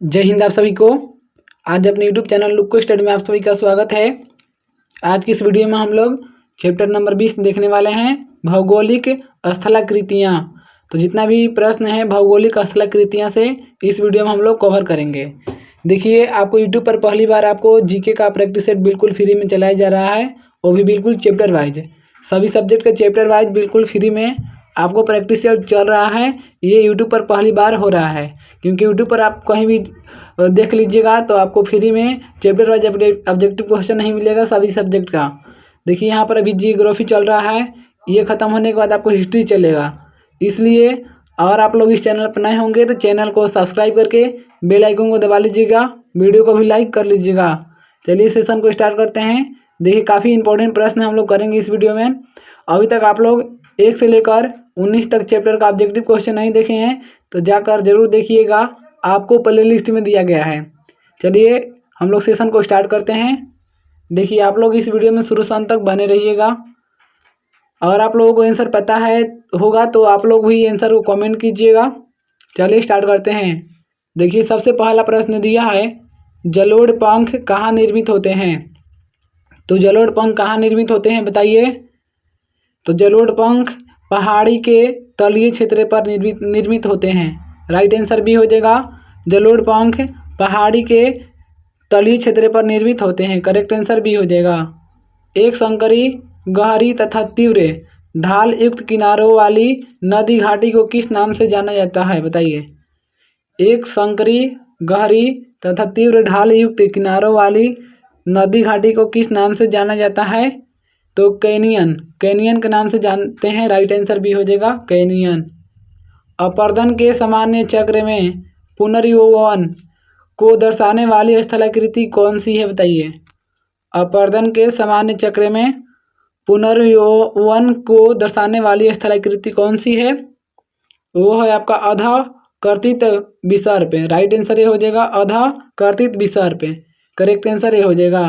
जय हिंद आप सभी को। आज अपने यूट्यूब चैनल लुक्को स्टडी में आप सभी का स्वागत है। आज की इस वीडियो में हम लोग चैप्टर नंबर 20 देखने वाले हैं, भौगोलिक स्थलाकृतियाँ। तो जितना भी प्रश्न है भौगोलिक स्थलाकृतियाँ से इस वीडियो में हम लोग कवर करेंगे। देखिए, आपको यूट्यूब पर पहली बार आपको जीके का प्रैक्टिस सेट बिल्कुल फ्री में चलाया जा रहा है, वो भी बिल्कुल चैप्टर वाइज। सभी सब्जेक्ट के चैप्टर वाइज बिल्कुल फ्री में आपको प्रैक्टिस सेट चल रहा है। ये यूट्यूब पर पहली बार हो रहा है, क्योंकि यूट्यूब पर आप कहीं भी देख लीजिएगा तो आपको फ्री में चैप्टर वाइज ऑब्जेक्टिव क्वेश्चन नहीं मिलेगा सभी सब्जेक्ट का। देखिए, यहाँ पर अभी जियोग्राफी चल रहा है, ये ख़त्म होने के बाद आपको हिस्ट्री चलेगा। इसलिए अगर आप लोग इस चैनल पर नए होंगे तो चैनल को सब्सक्राइब करके बेल आइकन को दबा लीजिएगा, वीडियो को भी लाइक कर लीजिएगा। चलिए सेशन को स्टार्ट करते हैं। देखिए, काफ़ी इंपॉर्टेंट प्रश्न हम लोग करेंगे इस वीडियो में। अभी तक आप लोग 1 से लेकर 19 तक चैप्टर का ऑब्जेक्टिव क्वेश्चन नहीं देखे हैं तो जाकर जरूर देखिएगा, आपको प्ले लिस्ट में दिया गया है। चलिए हम लोग सेशन को स्टार्ट करते हैं। देखिए, आप लोग इस वीडियो में शुरू से अंत तक बने रहिएगा। और आप लोगों को आंसर पता है होगा तो आप लोग भी आंसर को कमेंट कीजिएगा। चलिए स्टार्ट करते हैं। देखिए, सबसे पहला प्रश्न दिया है, जलोढ़ पंख कहाँ निर्मित होते हैं। तो जलोढ़ पंख कहाँ निर्मित होते हैं बताइए। तो जलोढ़ पंख पहाड़ी के तलीय क्षेत्र पर निर्मित होते हैं। राइट आंसर भी हो जाएगा, जलोढ़ पंख पहाड़ी के तलीय क्षेत्र पर निर्मित होते हैं। करेक्ट आंसर भी हो जाएगा। एक संकरी, गहरी तथा तीव्र ढाल युक्त किनारों वाली नदी घाटी को किस नाम से जाना जाता है बताइए। एक संकरी, गहरी तथा तीव्र ढाल युक्त किनारों वाली नदी घाटी को किस नाम से जाना जाता है। तो कैनियन, कैनियन के नाम से जानते हैं। राइट आंसर भी हो जाएगा, कैनियन। अपर्दन के सामान्य चक्र में पुनर्यौवन को दर्शाने वाली स्थलाकृति कौन सी है बताइए। अपर्दन के सामान्य चक्र में पुनर्यौवन को दर्शाने वाली स्थलाकृति कौन सी है। वो है आपका अधः कर्तित विसर्प। राइट आंसर ये हो जाएगा, अधः कर्तित विसर्प। करेक्ट आंसर ये हो जाएगा।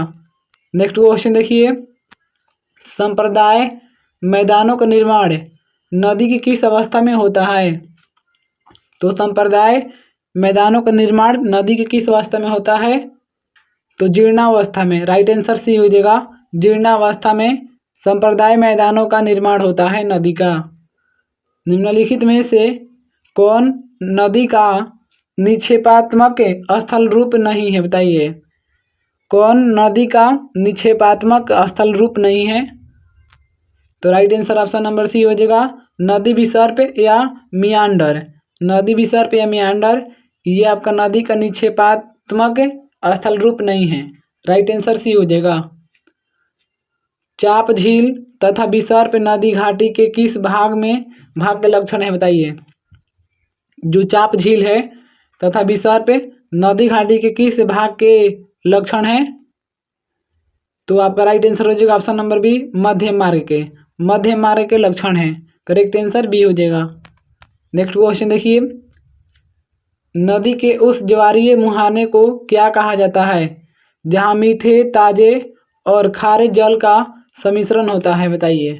नेक्स्ट क्वेश्चन देखिए, संप्रदाय मैदानों का निर्माण नदी की किस अवस्था में होता है। तो संप्रदाय मैदानों का निर्माण नदी की किस अवस्था में होता है। तो जीर्णावस्था में। राइट आंसर सी हो जाएगा, जीर्णावस्था में संप्रदाय मैदानों का निर्माण होता है नदी का। निम्नलिखित में से कौन नदी का निक्षेपात्मक स्थल रूप नहीं है बताइए। कौन नदी का निक्षेपात्मक स्थल रूप नहीं है। तो right answer option number C हो जाएगा, नदी विसर्प या मियांडर। नदी विसर्प या मियांडर ये आपका नदी का निक्षेपात्मक स्थल रूप नहीं है। राइट आंसर सी हो जाएगा। चाप झील तथा विसर्प नदी घाटी के किस भाग के लक्षण है बताइए। जो चाप झील है तथा विसर्प नदी घाटी के किस भाग के लक्षण है। तो आपका राइट आंसर हो जाएगा ऑप्शन नंबर बी, मध्य मार्ग के। मध्य मार्ग के लक्षण है। करेक्ट आंसर बी हो जाएगा। नेक्स्ट क्वेश्चन देखिए, नदी के उस ज्वारीय मुहाने को क्या कहा जाता है जहाँ मीठे, ताजे और खारे जल का सम्मिश्रण होता है बताइए।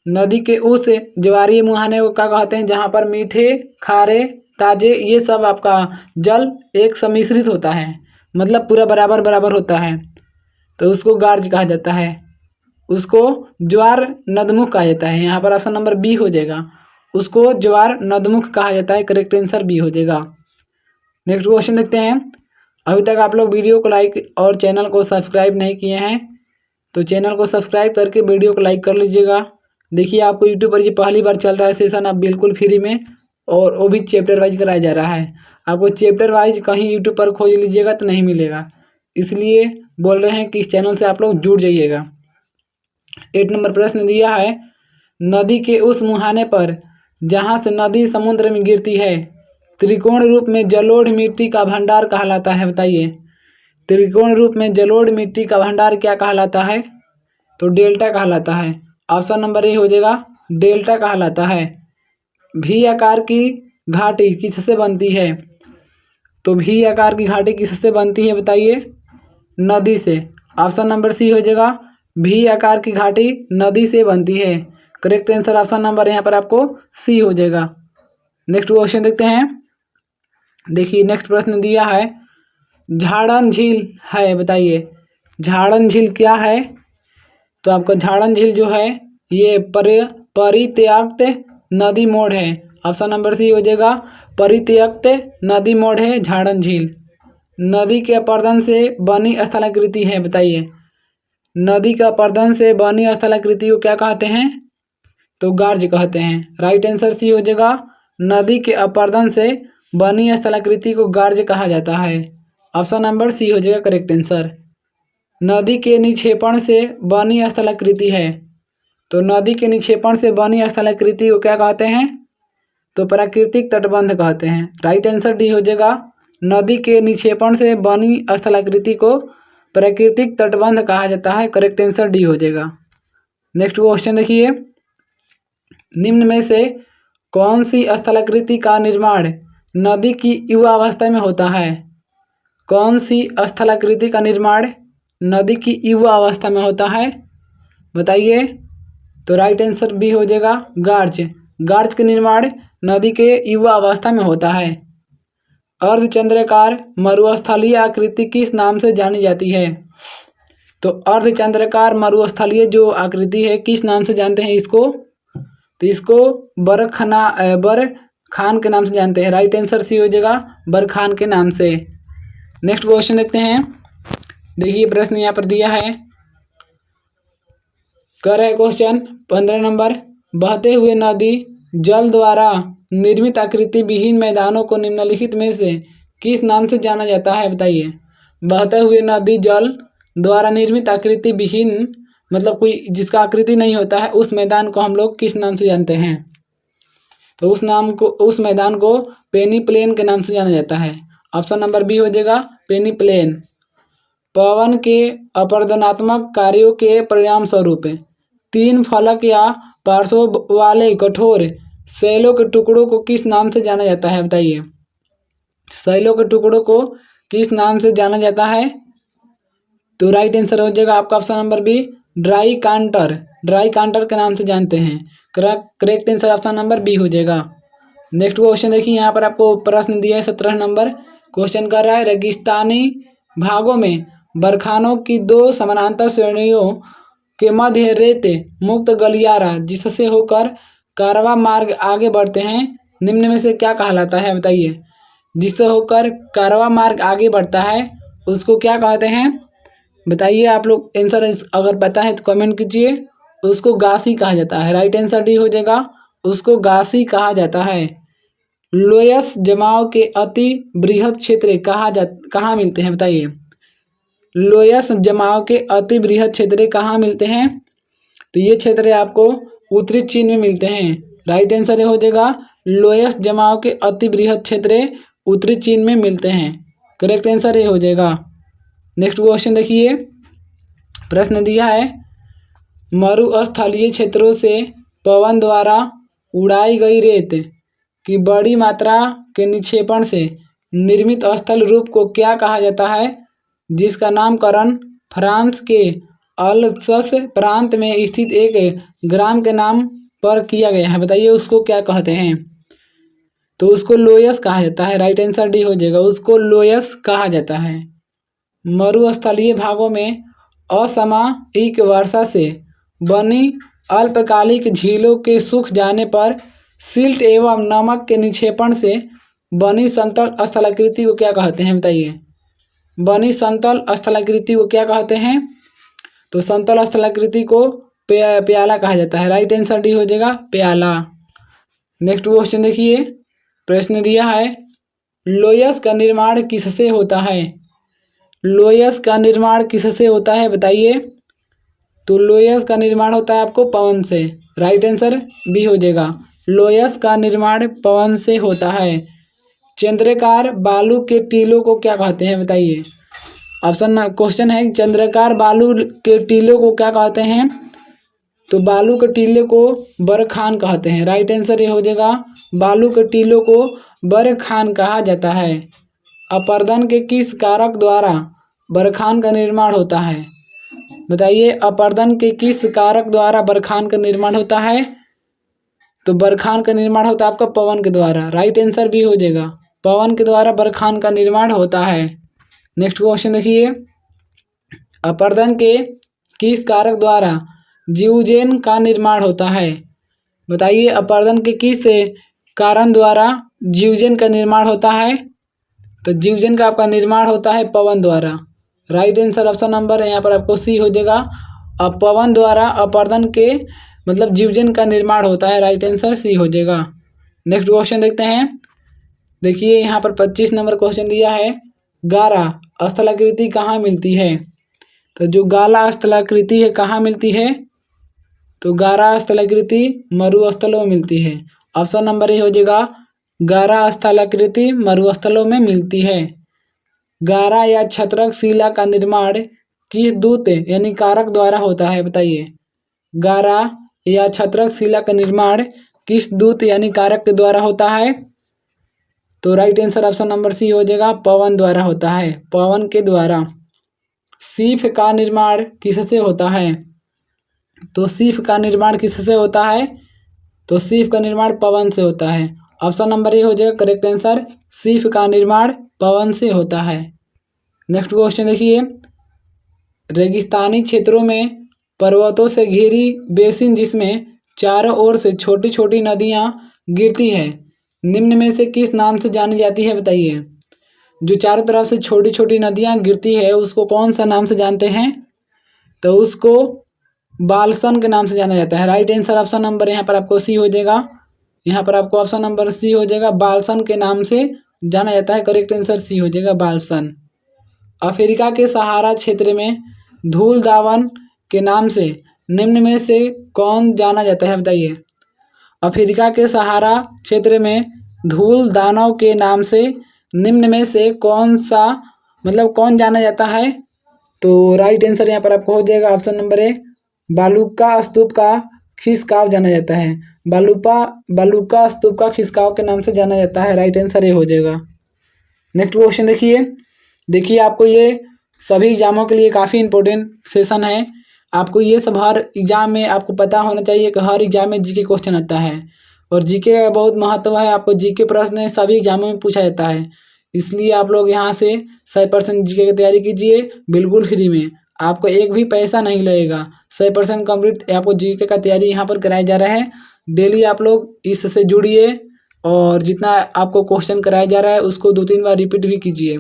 नदी के उस ज्वारीय मुहाने को क्या कहते हैं जहाँ पर मीठे, खारे, ताजे ये सब आपका जल एक सम्मिश्रित होता है, मतलब पूरा बराबर बराबर होता है, तो उसको गार्ज कहा जाता है। उसको ज्वार नदमुख कहा जाता है। यहाँ पर ऑप्शन नंबर बी हो जाएगा, उसको ज्वार नदमुख कहा जाता है। करेक्ट आंसर बी हो जाएगा। नेक्स्ट क्वेश्चन देखते हैं। अभी तक आप लोग वीडियो को लाइक और चैनल को सब्सक्राइब नहीं किए हैं तो चैनल को सब्सक्राइब करके वीडियो को लाइक कर लीजिएगा। देखिए, आपको यूट्यूब पर ये पहली बार चल रहा है सेशन, आप बिल्कुल फ्री में, और वो भी चैप्टर वाइज कराया जा रहा है। आपको चैप्टर वाइज कहीं यूट्यूब पर खोज लीजिएगा तो नहीं मिलेगा, इसलिए बोल रहे हैं कि इस चैनल से आप लोग जुड़ जाइएगा। 8 नंबर प्रश्न दिया है, नदी के उस मुहाने पर जहाँ से नदी समुद्र में गिरती है त्रिकोण रूप में जलोढ़ मिट्टी का भंडार कहलाता है बताइए। त्रिकोण रूप में जलोढ़ मिट्टी का भंडार क्या कहलाता है। तो डेल्टा कहलाता है। ऑप्शन नंबर ए हो जाएगा, डेल्टा कहलाता है। भी आकार की घाटी किससे बनती है। तो भी आकार की घाटी किससे बनती है बताइए। नदी से। ऑप्शन नंबर सी हो जाएगा, भी आकार की घाटी नदी से बनती है। करेक्ट आंसर ऑप्शन नंबर यहाँ पर आपको सी हो जाएगा। नेक्स्ट क्वेश्चन देखते हैं। देखिए नेक्स्ट प्रश्न दिया है, झाड़न झील है, बताइए झाड़न झील क्या है। तो आपका झाड़न झील जो है ये परित्यक्त नदी मोड़ है। ऑप्शन नंबर सी हो जाएगा, परित्यक्त नदी मोड़ है झाड़न झील। नदी के अपर्दन से बनी स्थलाकृति है, बताइए नदी का अपर्दन से बनी स्थलाकृति को क्या कहते हैं। तो गार्ज कहते हैं। राइट आंसर सी हो जाएगा, नदी के अपर्दन से बनी स्थलाकृति को गार्ज कहा जाता है। ऑप्शन नंबर सी हो जाएगा करेक्ट आंसर। नदी के निक्षेपण से बनी स्थलाकृति है, तो नदी के निक्षेपण से बनी स्थलाकृति को क्या कहते हैं। तो प्राकृतिक तटबंध कहते हैं। राइट आंसर डी हो जाएगा, नदी के निक्षेपण से बनी स्थलाकृति को प्राकृतिक तटबंध कहा जाता है। करेक्ट आंसर डी हो जाएगा। नेक्स्ट क्वेश्चन देखिए, निम्न में से कौन सी स्थलाकृति का निर्माण नदी की युवावस्था में होता है। कौन सी स्थलाकृति का निर्माण नदी की युवावस्था में होता है, बताइए। तो राइट आंसर बी हो जाएगा, गार्ज। गार्ज के निर्माण नदी के युवावस्था में होता है। अर्धचंद्राकार मरुस्थलीय आकृति किस नाम से जानी जाती है। तो अर्धचंद्राकार मरुस्थलीय जो आकृति है किस नाम से जानते हैं इसको। तो इसको बरखान के नाम से जानते हैं। राइट आंसर सी हो जाएगा, बरखान के नाम से। नेक्स्ट क्वेश्चन देखते हैं। देखिए प्रश्न यहाँ पर दिया है, कर है क्वेश्चन 15 नंबर, बहते हुए नदी जल द्वारा निर्मित आकृति विहीन मैदानों को निम्नलिखित में से किस नाम से जाना जाता है, बताइए। बहते हुए नदी जल द्वारा निर्मित आकृति विहीन मतलब कोई जिसका आकृति नहीं होता है उस मैदान को हम लोग किस नाम से जानते हैं। तो उस मैदान को पेनी प्लेन के नाम से जाना जाता है। ऑप्शन नंबर बी हो जाएगा, पेनी प्लेन। पवन के अपर्दनात्मक कार्यों के परिणाम स्वरूप 3 फलक या पार्श्व वाले कठोर शैलों के टुकड़ों को किस नाम से जाना जाता है, बताइए। शैलों के टुकड़ों को किस नाम से जाना जाता है। तो राइट आंसर हो जाएगा आपका option number B, dry counter. Dry counter के नाम से जानते हैं। Correct answer option number B हो जाएगा। नेक्स्ट क्वेश्चन देखिए, यहाँ पर आपको प्रश्न दिया है 17 नंबर। क्वेश्चन कर रहा है, रेगिस्तानी भागों में बरखानों की 2 समानांतर श्रेणियों के मध्य रेत मुक्त गलियारा जिससे होकर कारवा मार्ग आगे बढ़ते हैं निम्न में से क्या कहलाता है, बताइए। जिससे होकर कारवा मार्ग आगे बढ़ता है उसको क्या कहते हैं, बताइए। आप लोग आंसर अगर पता है तो कमेंट कीजिए। उसको गासी कहा जाता है। राइट आंसर डी हो जाएगा, उसको गासी कहा जाता है। लोयस जमाव के अति बृहद क्षेत्र कहाँ मिलते हैं, बताइए। लोयस जमाव के अति बृहद क्षेत्र कहाँ मिलते हैं। तो ये क्षेत्र आपको उत्तरी चीन में मिलते हैं। राइट आंसर हो जाएगा, लोयस जमाव के अति बृहद क्षेत्र उत्तरी चीन में मिलते हैं। करेक्ट आंसर ये हो जाएगा। नेक्स्ट क्वेश्चन देखिए, प्रश्न दिया है, मरुस्थलीय क्षेत्रों से पवन द्वारा उड़ाई गई रेत की बड़ी मात्रा के निक्षेपण से निर्मित स्थल रूप को क्या कहा जाता है, जिसका नामकरण फ्रांस के अल्सस प्रांत में स्थित एक ग्राम के नाम पर किया गया है, बताइए उसको क्या कहते हैं। तो उसको लोयस कहा जाता है। राइट आंसर डी हो जाएगा, उसको लोयस कहा जाता है। मरुस्थलीय भागों में असामयिक वर्षा से बनी अल्पकालिक झीलों के सूख जाने पर सिल्ट एवं नमक के निक्षेपण से बनी समतल स्थलाकृति को क्या कहते हैं, बताइए। बनी समतल स्थलाकृति को क्या कहते हैं। तो समतल स्थलाकृति को प्याला कहा जाता है। राइट आंसर डी हो जाएगा, प्याला। नेक्स्ट क्वेश्चन देखिए, प्रश्न दिया है, लोयस का निर्माण किससे होता है। लोयस का निर्माण किससे होता है, बताइए। तो लोयस का निर्माण होता है आपको पवन से। राइट आंसर बी हो जाएगा, लोयस का निर्माण पवन से होता है। चंद्राकार बालू के टीलों को क्या कहते हैं, बताइए। ऑप्शन क्वेश्चन है, चंद्राकार बालू के टीलों को क्या कहते हैं। तो बालू के टीले को बरखान कहते हैं। राइट आंसर ये हो जाएगा, बालू के टीलों को बरखान कहा जाता है। अपर्दन के किस कारक द्वारा बरखान का निर्माण होता है, बताइए। अपर्दन के किस कारक द्वारा बरखान का निर्माण होता है। तो बरखान का निर्माण होता है आपका पवन के द्वारा। राइट आंसर भी हो जाएगा, पवन के द्वारा बरखान का निर्माण होता है। नेक्स्ट क्वेश्चन देखिए, अपर्दन के किस कारक द्वारा जीवजैन का निर्माण होता है? बताइए, अपर्दन के किस कारण द्वारा जीवजैन का निर्माण होता है? तो जीवजैन का आपका निर्माण होता है पवन द्वारा। राइट आंसर ऑप्शन नंबर यहाँ पर आपको सी हो जाएगा। अब पवन द्वारा अपर्दन के मतलब जीवजैन का निर्माण होता है। राइट आंसर सी हो जाएगा। नेक्स्ट क्वेश्चन देखते हैं। देखिए यहाँ पर 25 नंबर क्वेश्चन दिया है, गारा स्थलाकृति कहाँ मिलती है? तो जो गाला स्थलाकृति है कहाँ मिलती है? तो गारा स्थलाकृति मरुस्थलों में मिलती है। ऑप्शन नंबर ए हो जाएगा, गारा स्थलाकृति मरुस्थलों में मिलती है। गारा या छत्रक शिला का निर्माण किस दूत यानी कारक द्वारा होता है? बताइए, गारा या छत्रक शिला का निर्माण किस दूत यानी कारक के द्वारा होता है? तो right answer option number C हो जाएगा, पवन द्वारा होता है, पवन के द्वारा। सीफ का निर्माण किससे होता है? तो सीफ का निर्माण किससे होता है? तो सीफ का निर्माण पवन से होता है। ऑप्शन नंबर ए हो जाएगा करेक्ट आंसर, सीफ का निर्माण पवन से होता है। नेक्स्ट क्वेश्चन देखिए, रेगिस्तानी क्षेत्रों में पर्वतों से घिरी बेसिन जिसमें चारों ओर से छोटी छोटी नदियां गिरती है, निम्न में से किस नाम से जानी जाती है? बताइए, जो चारों तरफ से छोटी छोटी नदियां गिरती है उसको कौन सा नाम से जानते हैं? तो उसको बालसन के नाम से जाना जाता है। राइट आंसर ऑप्शन नंबर यहाँ पर आपको सी हो जाएगा। यहाँ पर आपको ऑप्शन नंबर सी हो जाएगा, बालसन के नाम से जाना जाता है। करेक्ट आंसर सी हो जाएगा, बालसन। अफ्रीका के सहारा क्षेत्र में धूल दावन के नाम से निम्न में से कौन जाना जाता है? बताइए, अफ्रीका के सहारा क्षेत्र में धूल दानव के नाम से निम्न में से कौन सा मतलब कौन जाना जाता है? तो राइट आंसर यहाँ पर आपको हो जाएगा ऑप्शन नंबर ए, बालूका स्तूप का खिसकाव जाना जाता है। बालूका स्तूप का खिसकाव के नाम से जाना जाता है। राइट आंसर ए हो जाएगा। नेक्स्ट क्वेश्चन देखिए आपको ये सभी एग्जामों के लिए काफ़ी इंपॉर्टेंट सेशन है। आपको ये सब हर एग्जाम में आपको पता होना चाहिए कि हर एग्जाम में जीके क्वेश्चन आता है और जीके का बहुत महत्व है। आपको जीके प्रश्न सभी एग्जामों में पूछा जाता है, इसलिए आप लोग यहाँ से 100% जीके की तैयारी कीजिए बिल्कुल फ्री में। आपको एक भी पैसा नहीं लगेगा, 100% कंप्लीट आपको जीके का तैयारी यहाँ पर कराया जा रहा है। डेली आप लोग इससे जुड़िए और जितना आपको क्वेश्चन कराया जा रहा है उसको 2-3 बार रिपीट भी कीजिए।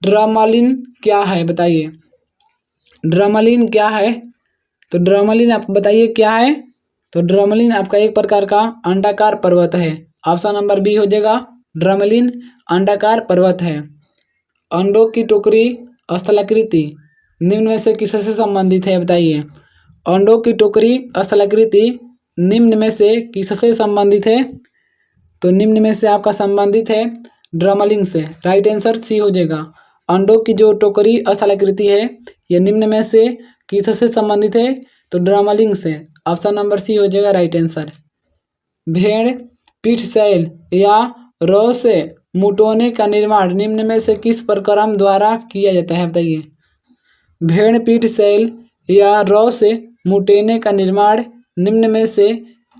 ड्रामालिन क्या है? बताइए, ड्रामालिन क्या है? तो ड्रामालिन आप बताइए क्या है? तो ड्रामालिन आपका एक प्रकार का अंडाकार पर्वत है। ऑप्शन नंबर बी हो जाएगा, ड्रामालिन अंडाकार पर्वत है। अंडों की टोकरी स्थलाकृति निम्न में से किससे संबंधित है? बताइए, अंडों की टोकरी स्थलाकृति निम्न में से किससे संबंधित है? तो निम्न में से आपका संबंधित है ड्रामालिन से। राइट आंसर सी हो जाएगा। अंडों की जो टोकरी स्थलाकृति है ये निम्न में से किससे संबंधित है? तो ड्रामालिन से। ऑप्शन नंबर सी हो जाएगा राइट आंसर। भेड़ पीठ शैल या रौ से मुटोने का निर्माण निम्न में से किस प्रक्रम द्वारा किया जाता है? बताइए, भेड़ पीठ शैल या रौ से मुटेने का निर्माण निम्न में से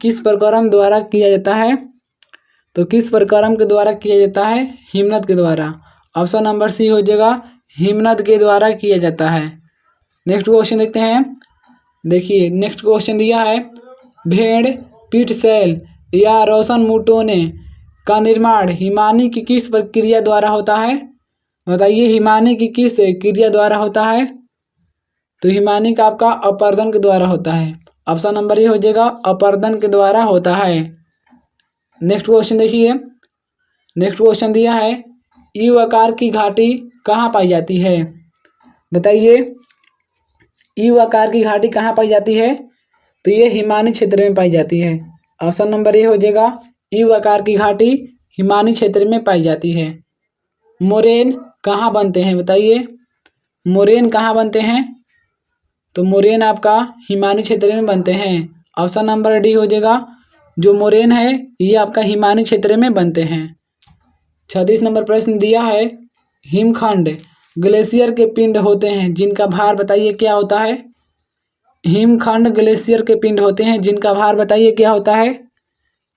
किस प्रक्रम द्वारा किया जाता है? तो किस प्रक्रम के द्वारा किया जाता है? हिमनद के द्वारा। ऑप्शन नंबर सी हो जाएगा, हिमनद के द्वारा किया जाता है। नेक्स्ट क्वेश्चन देखते हैं। देखिए नेक्स्ट क्वेश्चन दिया है, भेड़ पीठ शैल या रोशन मुटोने का निर्माण हिमानी की किस प्रक्रिया द्वारा होता है? बताइए, हिमानी की किस क्रिया द्वारा होता है? तो हिमानी का आपका अपर्दन के द्वारा होता है। ऑप्शन नंबर ए हो जाएगा, अपर्दन के द्वारा होता है। नेक्स्ट क्वेश्चन देखिए, नेक्स्ट क्वेश्चन दिया है, यू आकार की घाटी कहाँ पाई जाती है? बताइए, यू आकार की घाटी कहाँ पाई जाती है? तो ये हिमानी क्षेत्र में पाई जाती है। ऑप्शन नंबर ए हो जाएगा, यू आकार की घाटी हिमानी क्षेत्र में पाई जाती है। मोरेन कहाँ बनते हैं? बताइए, मोरेन कहाँ बनते हैं? तो मोरेन आपका हिमानी क्षेत्र में बनते हैं। ऑप्शन नंबर डी हो जाएगा, जो मोरेन है ये आपका हिमानी क्षेत्र में बनते हैं। 36 नंबर प्रश्न दिया है, हिमखंड ग्लेशियर के पिंड होते हैं जिनका भार बताइए क्या होता है? हिमखंड ग्लेशियर के पिंड होते हैं जिनका भार बताइए क्या होता है?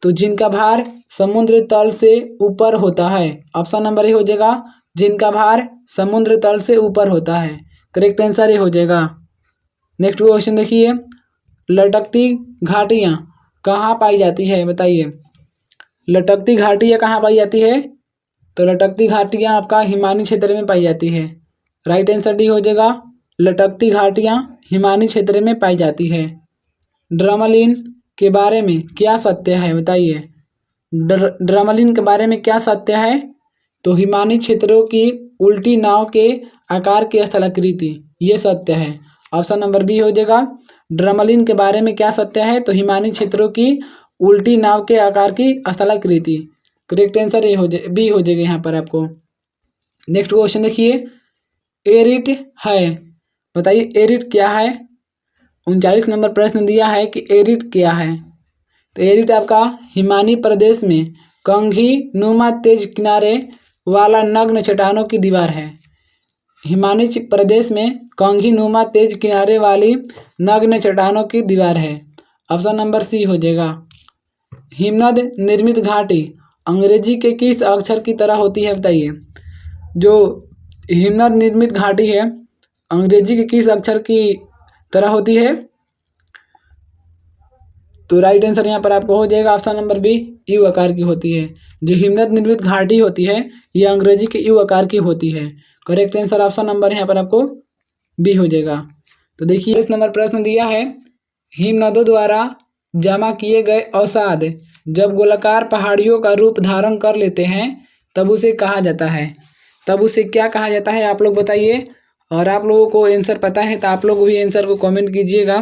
तो जिनका भार समुद्र तल से ऊपर होता है। ऑप्शन नंबर ए हो जाएगा, जिनका भार समुद्र तल से ऊपर होता है। करेक्ट आंसर ये हो जाएगा। नेक्स्ट क्वेश्चन देखिए, लटकती घाटियाँ कहाँ पाई जाती है, बताइए। लटकती घाटियाँ कहाँ पाई जाती है? तो लटकती घाटियाँ आपका हिमानी क्षेत्र में पाई जाती है। राइट आंसर डी हो जाएगा, लटकती घाटियाँ हिमानी क्षेत्र में पाई जाती है। ड्रमलिन के बारे में क्या सत्य है, बताइए। ड्रमलिन के बारे में क्या सत्य है? तो हिमानी क्षेत्रों की उल्टी नाव के आकार की स्थलाकृति, ये सत्य है। ऑप्शन नंबर बी हो जाएगा, ड्रमलिन के बारे में क्या सत्य है? तो हिमानी क्षेत्रों की उल्टी नाव के आकार की स्थलाकृति। करेक्ट आंसर ए हो जाए, बी हो जाएगा यहाँ पर आपको। नेक्स्ट क्वेश्चन देखिए, एरिट है, बताइए एरिट क्या है। 39 नंबर प्रश्न दिया है कि एरिट क्या है। तो एरिट आपका हिमानी प्रदेश में कंघी नुमा तेज किनारे वाला नग्न चट्टानों की दीवार है। हिमानी प्रदेश में कंघी नुमा तेज किनारे वाली नग्न चट्टानों की दीवार है। ऑप्शन नंबर सी हो जाएगा। हिमनद निर्मित घाटी अंग्रेजी के किस अक्षर की तरह होती है, बताइए। जो हिमनद निर्मित घाटी है अंग्रेजी के किस अक्षर की तरह होती है? तो राइट आंसर यहाँ पर आपको हो जाएगा ऑप्शन नंबर बी, यू आकार की होती है। जो हिमनद निर्मित घाटी होती है ये अंग्रेजी के यू आकार की होती है। करेक्ट आंसर ऑप्शन नंबर यहाँ पर आपको बी हो जाएगा। तो देखिए इस नंबर प्रश्न दिया है, हिमनदों द्वारा जमा किए गए अवसाद जब गोलाकार पहाड़ियों का रूप धारण कर लेते हैं तब उसे कहा जाता है। तब उसे क्या कहा जाता है आप लोग बताइए। और आप लोगों को आंसर पता है तो आप लोग भी आंसर को कमेंट कीजिएगा।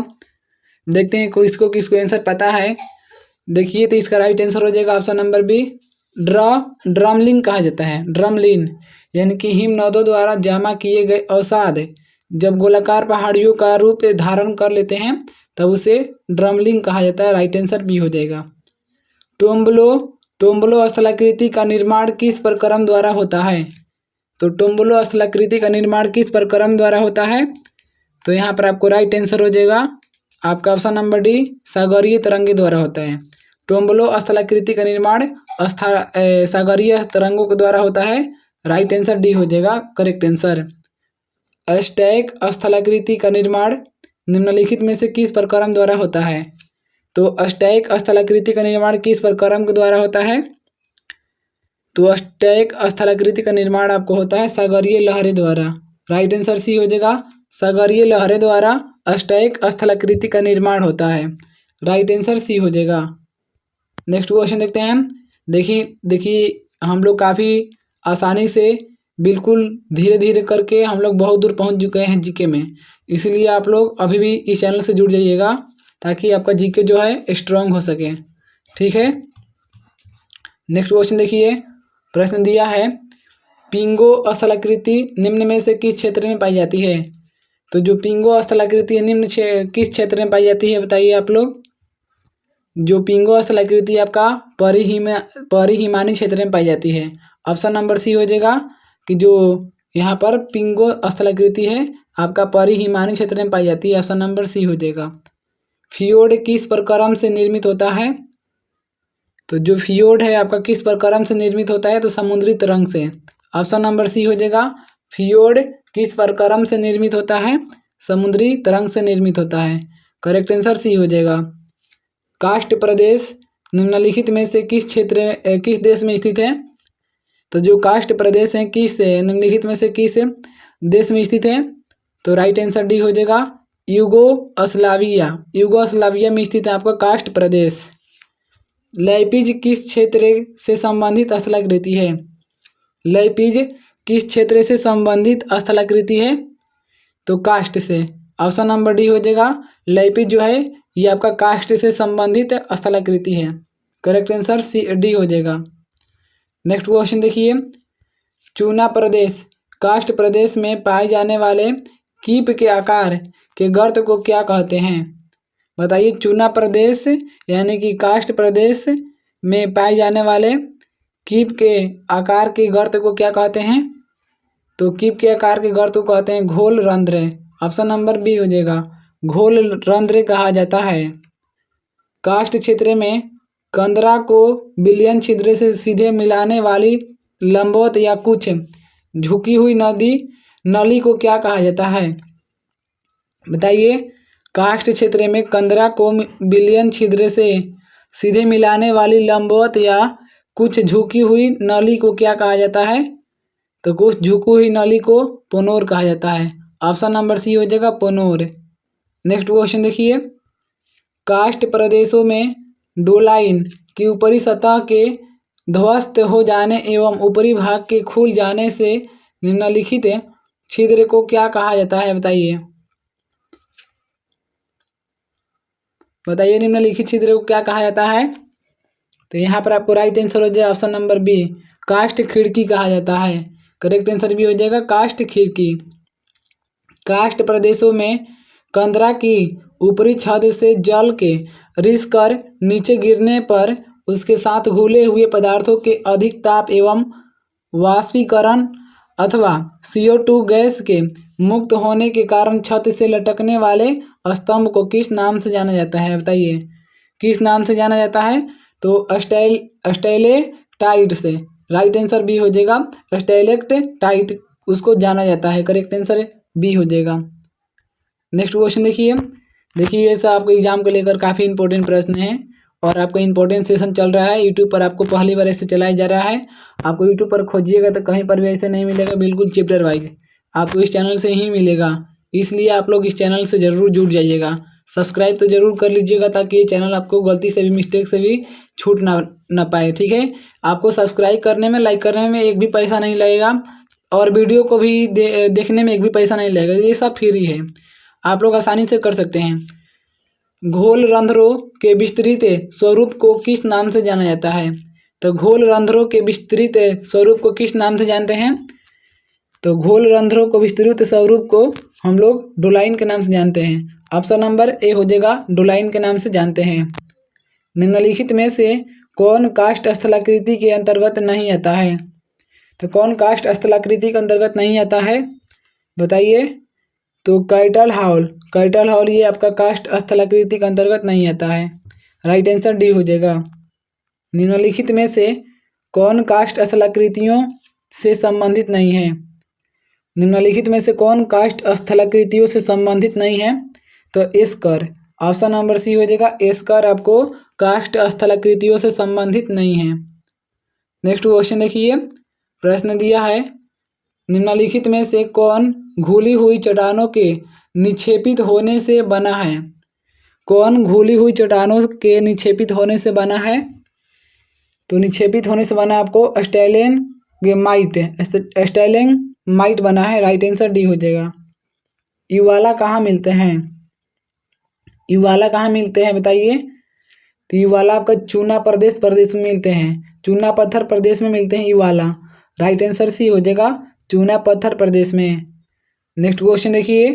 देखते हैं किसको किसको आंसर पता है। देखिए तो इसका राइट आंसर हो जाएगा ऑप्शन नंबर बी, ड्रमलिन कहा जाता है। ड्रमलिन यानी कि हिमनदों द्वारा जमा किए गए अवसाद जब गोलाकार पहाड़ियों का रूप धारण कर लेते हैं तब उसे ड्रमलिन कहा जाता है। राइट आंसर बी हो जाएगा। टोम्बलो स्थलाकृति का निर्माण किस प्रक्रम द्वारा होता है? तो टोम्बलो स्थलाकृति का निर्माण किस प्रक्रम द्वारा होता है? तो यहाँ पर आपको राइट आंसर हो जाएगा आपका ऑप्शन नंबर डी, सागरीय तरंगे द्वारा होता है। टोम्बलो स्थलाकृति का निर्माण सागरीय तरंगों के द्वारा होता है। राइट आंसर डी हो जाएगा करेक्ट आंसर। अष्टैक स्थलाकृति का निर्माण निम्नलिखित में से किस प्रक्रम द्वारा होता है? तो अष्टैक स्थलाकृति का निर्माण किस प्रक्रम के द्वारा होता है? तो अष्टैक स्थलाकृति का निर्माण आपको होता है सागरीय लहरें द्वारा। राइट आंसर सी हो जाएगा, सागरीय लहरें द्वारा अष्टैक स्थलाकृति का निर्माण होता है। राइट आंसर सी हो जाएगा। नेक्स्ट क्वेश्चन देखते हैं। देखिए हम लोग काफ़ी आसानी से बिल्कुल धीरे धीरे करके हम लोग बहुत दूर पहुंच चुके हैं जीके में, इसलिए आप लोग अभी भी इस चैनल से जुड़ जाइएगा ताकि आपका जीके जो है स्ट्रांग हो सके। ठीक है। नेक्स्ट क्वेश्चन देखिए, प्रश्न दिया है, पिंगो स्थलाकृति निम्न में से किस क्षेत्र में पाई जाती है? तो जो पिंगो स्थलाकृति है किस क्षेत्र में पाई जाती है बताइए आप लोग। जो पिंगो स्थलाकृति आपका परिहिमानी क्षेत्र में पाई जाती है। ऑप्शन नंबर सी हो जाएगा कि जो यहाँ पर पिंगो स्थलाकृति है आपका परिहिमानी क्षेत्र में पाई जाती है। ऑप्शन नंबर सी हो जाएगा। फियोर्ड किस प्रक्रम से निर्मित होता है? तो जो फियोर्ड है आपका किस प्रक्रम से निर्मित होता है? तो समुद्री तरंग से। ऑप्शन नंबर सी हो जाएगा, फियोर्ड किस प्रक्रम से निर्मित होता है? समुद्री तरंग से निर्मित होता है। करेक्ट आंसर सी हो जाएगा। कास्ट प्रदेश निम्नलिखित में से किस देश में स्थित है? तो जो कास्ट प्रदेश है निम्नलिखित में से किस देश में स्थित है? तो राइट आंसर डी हो जाएगा, यूगोस्लाविया में स्थित है आपका कास्ट प्रदेश। लैपिज किस क्षेत्र से संबंधित स्थलाकृति है? लैपिज किस क्षेत्र से संबंधित स्थलाकृति है? तो कास्ट से। ऑप्शन नंबर डी हो जाएगा, लैपिज जो है ये आपका कास्ट से संबंधित स्थलाकृति है। करेक्ट आंसर सी डी हो जाएगा। नेक्स्ट क्वेश्चन देखिए, चूना प्रदेश कास्ट प्रदेश में पाए जाने वाले कीप के आकार के गर्त को क्या कहते हैं? बताइए। चूना प्रदेश यानी कि कास्ट प्रदेश में पाए जाने वाले कीप के आकार के गर्त को क्या कहते हैं? तो कीप के आकार के गर्त को कहते हैं घोल रंध्र। ऑप्शन नंबर बी हो जाएगा, घोल रंध्र कहा जाता है। कास्ट क्षेत्र में कंदरा को विलयन छिद्र से सीधे मिलाने वाली लंबवत या कुछ झुकी हुई नली को क्या कहा जाता है? बताइए। काष्ठ क्षेत्र में कंदरा को विलयन छिद्र से सीधे मिलाने वाली लंबवत या कुछ झुकी हुई नली को क्या कहा जाता है? तो कुछ झुकी हुई नली को पोनोर कहा जाता है। ऑप्शन नंबर सी हो जाएगा पोनोर। नेक्स्ट क्वेश्चन देखिए। काष्ठ प्रदेशों में डोलाइन की ऊपरी सतह के ध्वस्त हो जाने एवं ऊपरी भाग के खुल जाने से निम्नलिखित छिद्र को क्या कहा जाता है? बताइए। बताइए निम्नलिखित छिद्र को क्या कहा जाता है? तो यहाँ पर आपको राइट आंसर हो जाएगा ऑप्शन नंबर बी, काष्ठ खिड़की कहा जाता है। करेक्ट आंसर भी हो जाएगा काष्ठ खिड़की। काष्ठ प्रदेशों में कंदरा की ऊपरी छत से जल के रिस कर नीचे गिरने पर उसके साथ घुले हुए पदार्थों के अधिक ताप एवं वाष्पीकरण अथवा CO2 गैस के मुक्त होने के कारण छत से लटकने वाले स्तंभ को किस नाम से जाना जाता है? बताइए किस नाम से जाना जाता है? तो स्टाइलेक्टाइट से। राइट आंसर बी हो जाएगा स्टाइलेक्टाइट उसको जाना जाता है। करेक्ट आंसर बी हो जाएगा। नेक्स्ट क्वेश्चन देखिए ऐसा आपको एग्जाम को लेकर काफ़ी इंपॉर्टेंट प्रश्न है और आपका इंपॉर्टेंट सेशन चल रहा है। यूट्यूब पर आपको पहली बार ऐसे चलाया जा रहा है। आपको यूट्यूब पर खोजिएगा तो कहीं पर भी ऐसे नहीं मिलेगा, बिल्कुल चैप्टर वाइज आपको इस चैनल से ही मिलेगा। इसलिए आप लोग इस चैनल से ज़रूर जुड़ जाइएगा। सब्सक्राइब तो ज़रूर कर लीजिएगा ताकि ये चैनल आपको गलती से भी मिस्टेक से भी छूट ना पाए। ठीक है, आपको सब्सक्राइब करने में, लाइक करने में एक भी पैसा नहीं लगेगा और वीडियो को भी देखने में एक भी पैसा नहीं लगेगा। ये सब फ्री है, आप लोग आसानी से कर सकते हैं। घोल रंध्रों के विस्तृत स्वरूप को किस नाम से जाना जाता है? तो घोल रंध्रों के विस्तृत स्वरूप को किस नाम से जानते हैं? तो घोल रंध्रों को विस्तृत स्वरूप को हम लोग डोलाइन के नाम से जानते हैं। ऑप्शन नंबर ए हो जाएगा, डोलाइन के नाम से जानते हैं। निम्नलिखित में से कौन काष्ठ स्थलाकृति के अंतर्गत नहीं आता है? तो कौन काष्ठ स्थलाकृति के अंतर्गत नहीं आता है? बताइए। तो कैटल हॉल ये आपका काष्ठ स्थलाकृति के अंतर्गत नहीं आता है। राइट आंसर डी हो जाएगा। निम्नलिखित में से कौन काष्ठ स्थलाकृतियों से संबंधित नहीं है? निम्नलिखित में से कौन काष्ठ स्थलाकृतियों से संबंधित नहीं है? तो एस्कर। ऑप्शन नंबर सी हो जाएगा, एस्कर आपको काष्ठ स्थलाकृतियों से संबंधित नहीं है। नेक्स्ट क्वेश्चन देखिए, प्रश्न दिया है निम्नलिखित में से कौन घुली हुई चट्टानों के निक्षेपित होने से बना है? कौन घुली हुई चट्टानों के निक्षेपित होने से बना है? तो निक्षेपित होने से बना आपको स्टैलेग्माइट बना है। राइट आंसर डी हो जाएगा। युवाला कहाँ मिलते हैं? युवाला कहाँ मिलते हैं बताइए। तो युवाला आपका चूना प्रदेश में मिलते हैं, चूना पत्थर प्रदेश में मिलते हैं युवाला। राइट आंसर सी हो जाएगा, चूना पत्थर प्रदेश में। नेक्स्ट क्वेश्चन देखिए,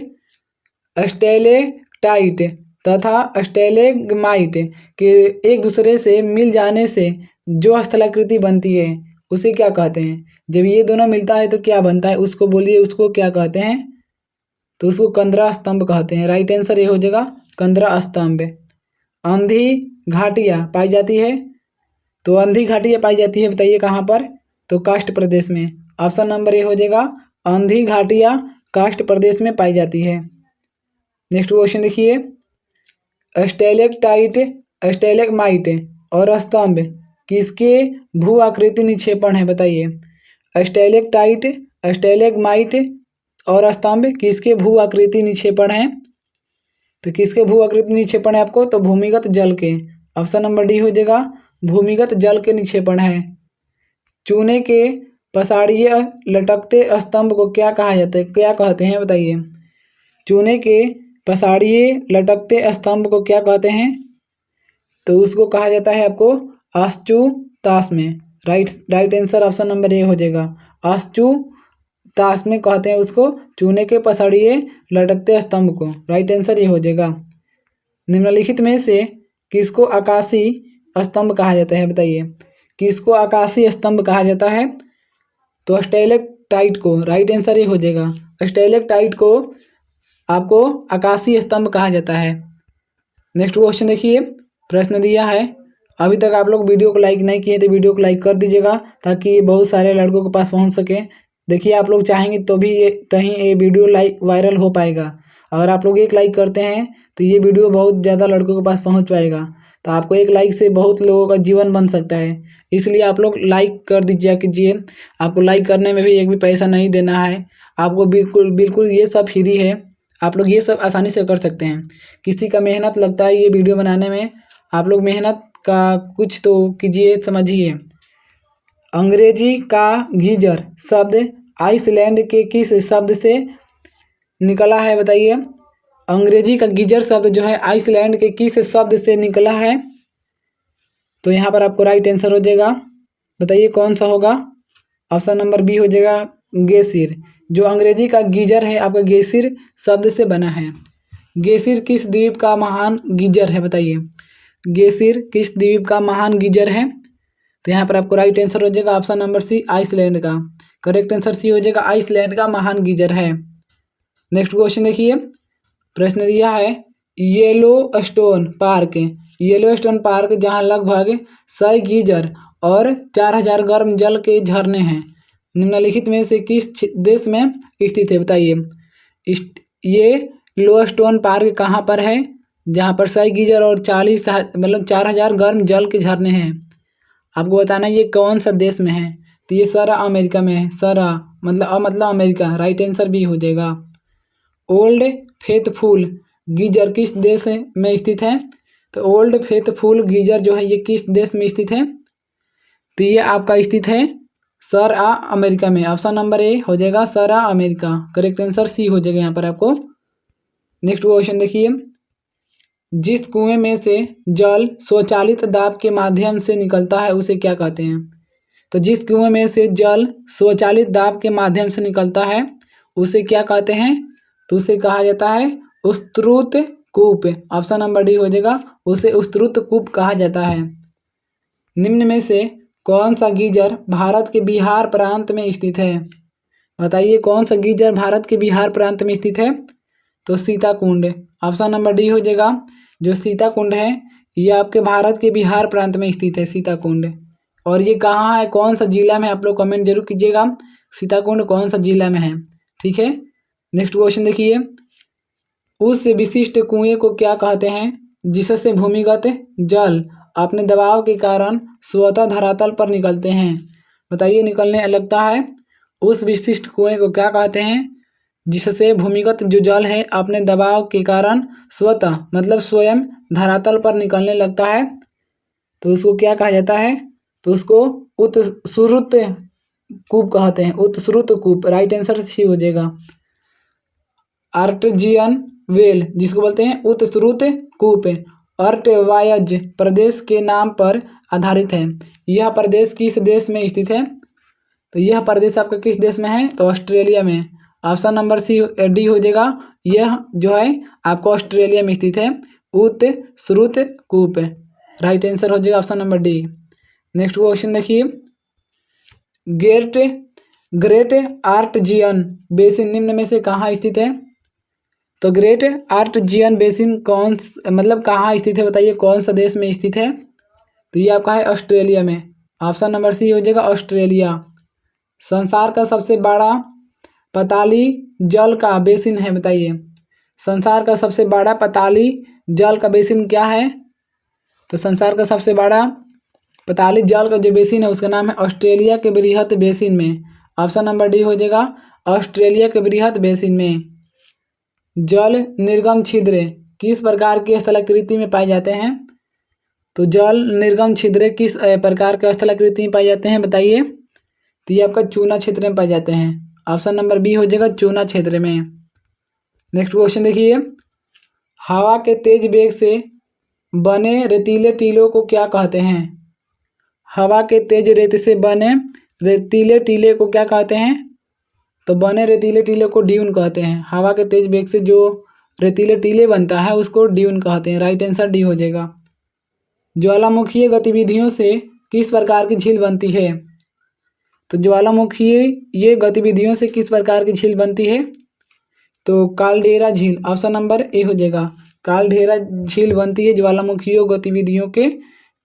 स्टैलेक्टाइट तथा स्टैलेग्माइट के एक दूसरे से मिल जाने से जो स्थलाकृति बनती है उसे क्या कहते हैं? जब ये दोनों मिलता है तो क्या बनता है? उसको बोलिए, उसको क्या कहते हैं? तो उसको कंदरा स्तंभ कहते हैं। राइट आंसर ये हो जाएगा, कंदरा स्तंभ। आंधी घाटियाँ पाई जाती है? तो आंधी घाटियाँ पाई जाती है, बताइए कहाँ पर? तो काष्ठ प्रदेश में। ऑप्शन नंबर ए हो जाएगा, आंधी घाटियाँ काष्ठ प्रदेश में पाई जाती है। नेक्स्ट क्वेश्चन देखिए, स्टैलेक्टाइट, स्टैलेग्माइट और स्तंभ किसके भू आकृति निक्षेपण है? बताइए। स्टैलेक्टाइट, स्टैलेग्माइट और स्तंभ किसके भू आकृति निक्षेपण है? तो किसके भू आकृति निक्षेपण है आपको? तो भूमिगत जल के। ऑप्शन नंबर डी हो जाएगा, भूमिगत जल के निक्षेपण है। चूने के पसाड़िए लटकते स्तंभ को क्या कहा जाता है, क्या कहते हैं? बताइए। चूने के पसाड़िए लटकते स्तंभ को क्या कहते हैं? तो उसको कहा जाता है आपको आश्चुताश में। Right answer option number A हो जाएगा, आश्चुताश में कहते हैं उसको, चूने के पसाड़िए लटकते स्तंभ को। राइट आंसर ये हो जाएगा। निम्नलिखित में से किसको आकाशीय स्तंभ कहा जाता है? बताइए, किसको आकाशीय स्तंभ कहा जाता है? तो स्टैलेक्टाइट को। राइट आंसर ये हो जाएगा, स्टैलेक्टाइट को आपको आकाशीय स्तंभ कहा जाता है। नेक्स्ट क्वेश्चन देखिए, प्रश्न दिया है अभी तक आप लोग वीडियो को लाइक नहीं किए तो वीडियो को लाइक कर दीजिएगा, ताकि ये बहुत सारे लड़कों के पास पहुंच सके। देखिए आप लोग चाहेंगे तो भी ये वीडियो लाइक वायरल हो पाएगा। अगर आप लोग एक लाइक करते हैं तो ये वीडियो बहुत ज़्यादा लड़कों के पास पहुंच पाएगा। तो आपको एक लाइक से बहुत लोगों का जीवन बन सकता है, इसलिए आप लोग लाइक कर दीजिए कीजिए। आपको लाइक करने में भी एक भी पैसा नहीं देना है, आपको बिल्कुल बिल्कुल ये सब फ्री है। आप लोग ये सब आसानी से कर सकते हैं। किसी का मेहनत लगता है ये वीडियो बनाने में, आप लोग मेहनत का कुछ तो कीजिए, समझिए। अंग्रेजी का गीजर शब्द आइसलैंड के किस शब्द से निकला है बताइए। अंग्रेजी का गीजर शब्द जो है आइसलैंड के किस शब्द से निकला है। तो यहाँ पर आपको राइट आंसर हो जाएगा, बताइए कौन सा होगा। ऑप्शन नंबर बी हो जाएगा ग्लेशियर। जो अंग्रेजी का गीजर है आपका ग्लेशियर शब्द से बना है। ग्लेशियर किस द्वीप का महान गीजर है बताइए। ग्लेशियर किस द्वीप का महान गीजर है। तो यहाँ पर आपको राइट आंसर हो जाएगा ऑप्शन नंबर सी आइसलैंड का। करेक्ट आंसर सी हो जाएगा, आइसलैंड का महान गीजर है। नेक्स्ट क्वेश्चन देखिए, प्रश्न दिया है येलोस्टोन पार्क जहाँ लगभग 100 गीजर और 4000 गर्म जल के झरने हैं, निम्नलिखित में से किस देश में स्थित है बताइए। ये येलोस्टोन पार्क कहाँ पर है जहाँ पर 100 गीजर और 4000 गर्म जल के झरने हैं। आपको बताना ये कौन सा देश में है। तो ये सारा अमेरिका में है, सारा मतलब अमेरिका। राइट आंसर भी हो जाएगा। ओल्ड फेथफुल गीजर किस देश में स्थित है। तो ओल्ड फेथफुल गीजर जो है ये किस देश में स्थित है। तो ये आपका स्थित है सारा अमेरिका में। ऑप्शन नंबर ए हो जाएगा सारा अमेरिका। करेक्ट आंसर सी हो जाएगा यहाँ पर आपको। नेक्स्ट क्वेश्चन देखिए, जिस कुएं में से जल स्वचालित दाब के माध्यम से निकलता है उसे क्या कहते हैं। तो जिस कुएं में से जल स्वचालित दाब के माध्यम से निकलता है उसे क्या कहते हैं। तो उसे कहा जाता है उस्तृत कूप। ऑप्शन नंबर डी हो जाएगा, उसे उस्तृत कूप कहा जाता है। निम्न में से कौन सा गीजर भारत के बिहार प्रांत में स्थित है। बताइए कौन सा गीजर भारत के बिहार प्रांत में स्थित है। तो सीताकुंड। ऑप्शन नंबर डी हो जाएगा, जो सीताकुंड है ये आपके भारत के बिहार प्रांत में स्थित है सीताकुंड। और ये कहाँ है, कौन सा जिला में, आप लोग कमेंट जरूर कीजिएगा सीताकुंड कौन सा जिला में है। ठीक है, नेक्स्ट क्वेश्चन देखिए, उस विशिष्ट कुएं को क्या कहते हैं जिससे भूमिगत जल अपने दबाव के कारण स्वतः धरातल पर निकलते हैं। बताइए निकलने लगता है। उस विशिष्ट कुएं को क्या कहते हैं जिससे भूमिगत जो जल है अपने दबाव के कारण स्वतः मतलब स्वयं धरातल पर निकलने लगता है। तो उसको क्या कहा जाता है। तो उसको उत्स्रुत कूप कहते हैं, उत्स्रुत कूप। राइट आंसर सी हो जाएगा। आर्टेजियन वेल जिसको बोलते हैं उत्स्रुत कूप अर्टवायज प्रदेश के नाम पर आधारित है। यह प्रदेश किस देश में स्थित है। तो यह प्रदेश आपका किस देश में है। तो ऑस्ट्रेलिया में। ऑप्शन नंबर सी डी हो जाएगा, यह जो है आपको ऑस्ट्रेलिया में स्थित है उत्स्रुत कूप। राइट आंसर हो जाएगा option number D. Next question देखिए, ग्रेट आर्टेजियन बेसिन निम्न में से कहाँ स्थित है। तो ग्रेट आर्टेजियन बेसिन कहाँ स्थित है बताइए, कौन सा देश में स्थित है। तो ये आपका है ऑस्ट्रेलिया में। ऑप्शन नंबर सी हो जाएगा ऑस्ट्रेलिया। संसार का सबसे बड़ा पताली जल का बेसिन है बताइए। संसार का सबसे बड़ा पताली जल का बेसिन क्या है। तो संसार का सबसे बड़ा पताली जल का जो बेसिन है उसका नाम है ऑस्ट्रेलिया के बृहत बेसिन में। ऑप्शन नंबर डी हो जाएगा, ऑस्ट्रेलिया के बृहत बेसिन में। जल निर्गम छिद्र किस प्रकार की स्थलाकृति में पाए जाते हैं। तो जल निर्गम छिद्र किस प्रकार के स्थलाकृति में पाए जाते हैं बताइए। तो ये आपका चूना क्षेत्र में पाए जाते हैं। ऑप्शन नंबर बी हो जाएगा चूना क्षेत्र में। नेक्स्ट क्वेश्चन देखिए, हवा के तेज वेग से बने रेतीले टीलों को क्या कहते हैं। हवा के तेज रेत से बने रेतीले टीले को क्या कहते हैं। तो बने रेतीले टीले को ड्यून कहते हैं। हवा के तेज वेग से जो रेतीले टीले बनता है उसको ड्यून कहते हैं। राइट आंसर डी हो जाएगा। ज्वालामुखीय गतिविधियों से किस प्रकार की झील बनती है। तो ज्वालामुखीय ये गतिविधियों से किस प्रकार की झील बनती है। तो कालडेरा झील। ऑप्शन नंबर ए हो जाएगा, कालडेरा झील बनती है ज्वालामुखीय गतिविधियों के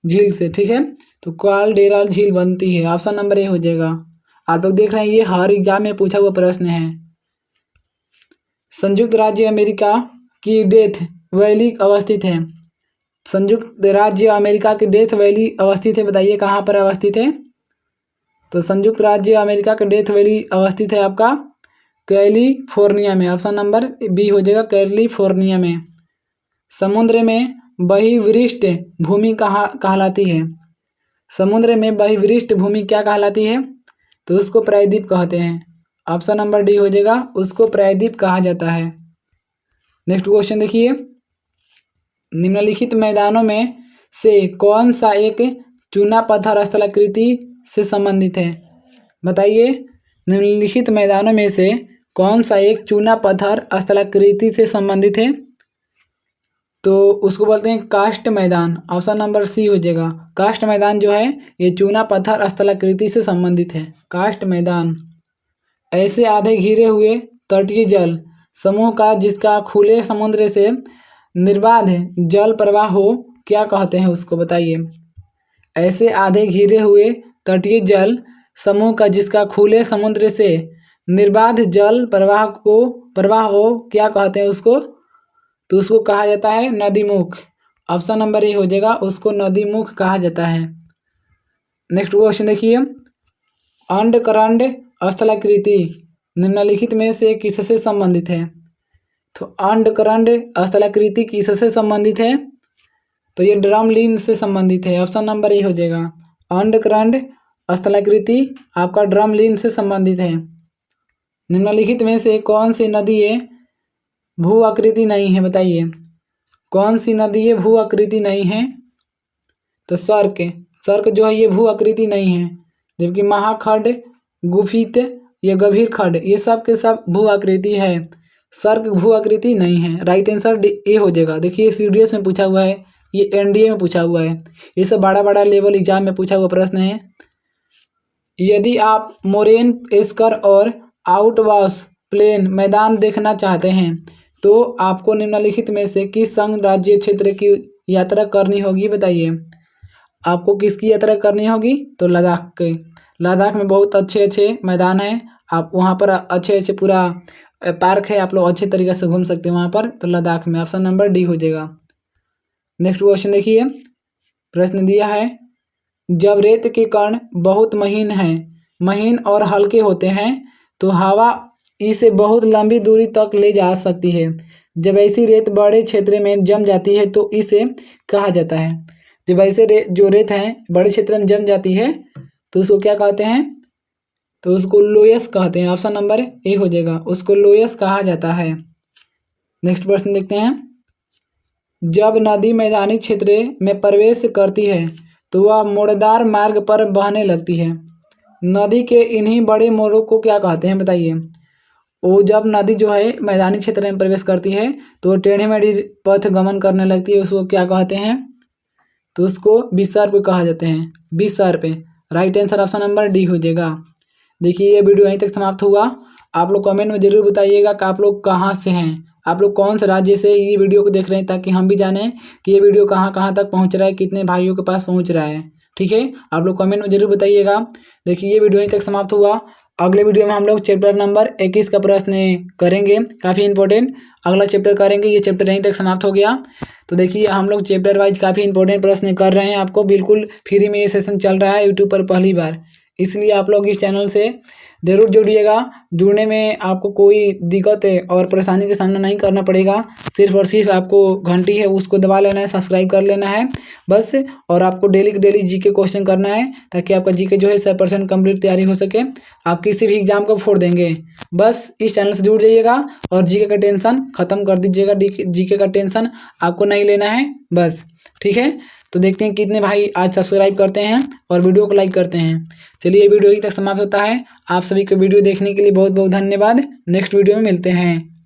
झील से, ठीक है। तो कालडेरा झील बनती है, ऑप्शन नंबर ए हो जाएगा। आप लोग देख रहे हैं ये हर एग्जाम में पूछा हुआ प्रश्न है। संयुक्त राज्य अमेरिका की डेथ वैली अवस्थित है। संयुक्त राज्य अमेरिका की डेथ वैली अवस्थित है, बताइए कहाँ पर अवस्थित है। तो संयुक्त राज्य अमेरिका की डेथ वैली अवस्थित है आपका कैलिफोर्निया में, ऑप्शन नंबर बी हो जाएगा, कैलिफोर्निया में। समुद्र में बहिर्विष्ट भूमि कहाँ कहलाती है। समुद्र में बहिर्विष्ट भूमि क्या कहलाती है, तो उसको प्रायद्वीप कहते हैं, ऑप्शन नंबर डी हो जाएगा, उसको प्रायद्वीप कहा जाता है। नेक्स्ट क्वेश्चन देखिए, निम्नलिखित मैदानों में से कौन सा एक चूना पत्थर स्थलाकृति से संबंधित है। बताइए निम्नलिखित मैदानों में से कौन सा एक चूना पत्थर स्थलाकृति से संबंधित है, तो उसको बोलते हैं कास्ट मैदान, ऑप्शन नंबर सी हो जाएगा। कास्ट मैदान जो है ये चूना पत्थर स्थलाकृति से संबंधित है, कास्ट मैदान। ऐसे आधे घिरे हुए तटीय जल समूह का जिसका खुले समुद्र से निर्बाध जल प्रवाह हो क्या कहते हैं उसको, बताइए। ऐसे आधे घिरे हुए तटीय जल समूह का जिसका खुले समुद्र से निर्बाध जल प्रवाह हो क्या कहते हैं उसको, तो उसको कहा जाता है नदीमुख, ऑप्शन नंबर ए हो जाएगा, उसको नदीमुख कहा जाता है। नेक्स्ट क्वेश्चन देखिए, अंडकरंड स्थलाकृति निम्नलिखित में से किससे संबंधित है। तो अंडकरंड स्थलाकृति किससे संबंधित है, तो ये ड्रमलीन से संबंधित है, ऑप्शन नंबर ए हो जाएगा। अंडकरंड स्थलाकृति आपका ड्रमलीन से संबंधित है। निम्नलिखित में से कौन सी नदी ये भू आकृति नहीं है, बताइए कौन सी नदी ये भू आकृति नहीं है, तो सर्क जो है ये भू आकृति नहीं है, जबकि महाखंड, गुफित, ये गंभीर खंड, ये सब के सब भू आकृति है, सर्क भू आकृति नहीं है। राइट आंसर ए हो जाएगा। देखिए सीडीएस में पूछा हुआ है, ये एनडीए में पूछा हुआ है, ये सब बड़ा बड़ा लेवल एग्जाम में पूछा हुआ प्रश्न है। यदि आप मोरेन एस्कर और आउटवॉश प्लेन मैदान देखना चाहते हैं तो आपको निम्नलिखित में से किस संघ राज्य क्षेत्र की यात्रा करनी होगी, बताइए। आपको किसकी यात्रा करनी होगी, तो लद्दाख के। लद्दाख में बहुत अच्छे अच्छे मैदान हैं, आप वहाँ पर अच्छे अच्छे पूरा पार्क है, आप लोग अच्छे तरीके से घूम सकते हैं वहाँ पर, तो लद्दाख में, ऑप्शन नंबर डी हो जाएगा। नेक्स्ट क्वेश्चन देखिए, प्रश्न दिया है, जब रेत के कण बहुत महीन और हल्के होते हैं तो हवा इसे बहुत लंबी दूरी तक ले जा सकती है। जब ऐसी रेत बड़े क्षेत्र में जम जाती है तो इसे कहा जाता है। जब ऐसे जो रेत है बड़े क्षेत्र में जम जाती है तो उसको क्या कहते हैं, तो उसको लोयस कहते हैं, ऑप्शन नंबर ए हो जाएगा, उसको लोयस कहा जाता है। नेक्स्ट प्रश्न देखते हैं, जब नदी मैदानी क्षेत्र में प्रवेश करती है तो वह मोड़दार मार्ग पर बहने लगती है। नदी के इन्हीं बड़े मोड़ों को क्या कहते हैं, बताइए। वो जब नदी जो है मैदानी क्षेत्र में प्रवेश करती है तो टेढ़ी मेढ़ी पथ गमन करने लगती है, उसको क्या कहते हैं, तो उसको विसर्प कहा जाते हैं, विसर्प। Right answer option number D हो जाएगा। देखिए ये वीडियो यहीं तक समाप्त हुआ। आप लोग कमेंट में ज़रूर बताइएगा कि आप लोग कहाँ से हैं, आप लोग कौन से राज्य से ये वीडियो को देख रहे हैं, ताकि हम भी जानें कि ये वीडियो कहाँ कहाँ तक पहुँच रहा है, कितने भाइयों के पास पहुँच रहा है। ठीक है, आप लोग कमेंट में ज़रूर बताइएगा। देखिए ये वीडियो यहीं तक समाप्त हुआ। अगले वीडियो में हम लोग चैप्टर नंबर 21 का प्रश्न करेंगे, काफ़ी इंपॉर्टेंट अगला चैप्टर करेंगे। ये चैप्टर यहीं तक समाप्त हो गया। तो देखिए हम लोग चैप्टर वाइज काफ़ी इंपॉर्टेंट प्रश्न कर रहे हैं, आपको बिल्कुल फ्री में ये सेशन चल रहा है यूट्यूब पर पहली बार, इसलिए आप लोग इस चैनल से ज़रूर जुड़िएगा। जुड़ने में आपको कोई दिक्कत और परेशानी का सामना नहीं करना पड़ेगा, सिर्फ और सिर्फ आपको घंटी है उसको दबा लेना है, सब्सक्राइब कर लेना है बस। और आपको डेली डेली जीके क्वेश्चन करना है, ताकि आपका जीके जो है 100% कंप्लीट तैयारी हो सके, आप किसी भी एग्जाम को फोड़ देंगे। बस इस चैनल से जुड़ जाइएगा और जीके का टेंशन ख़त्म कर दीजिएगा, जीके का टेंशन आपको नहीं लेना है बस। ठीक है, तो देखते हैं कितने भाई आज सब्सक्राइब करते हैं और वीडियो को लाइक करते हैं। चलिए वीडियो यहीं तक समाप्त होता है। आप सभी को वीडियो देखने के लिए बहुत बहुत धन्यवाद। नेक्स्ट वीडियो में मिलते हैं।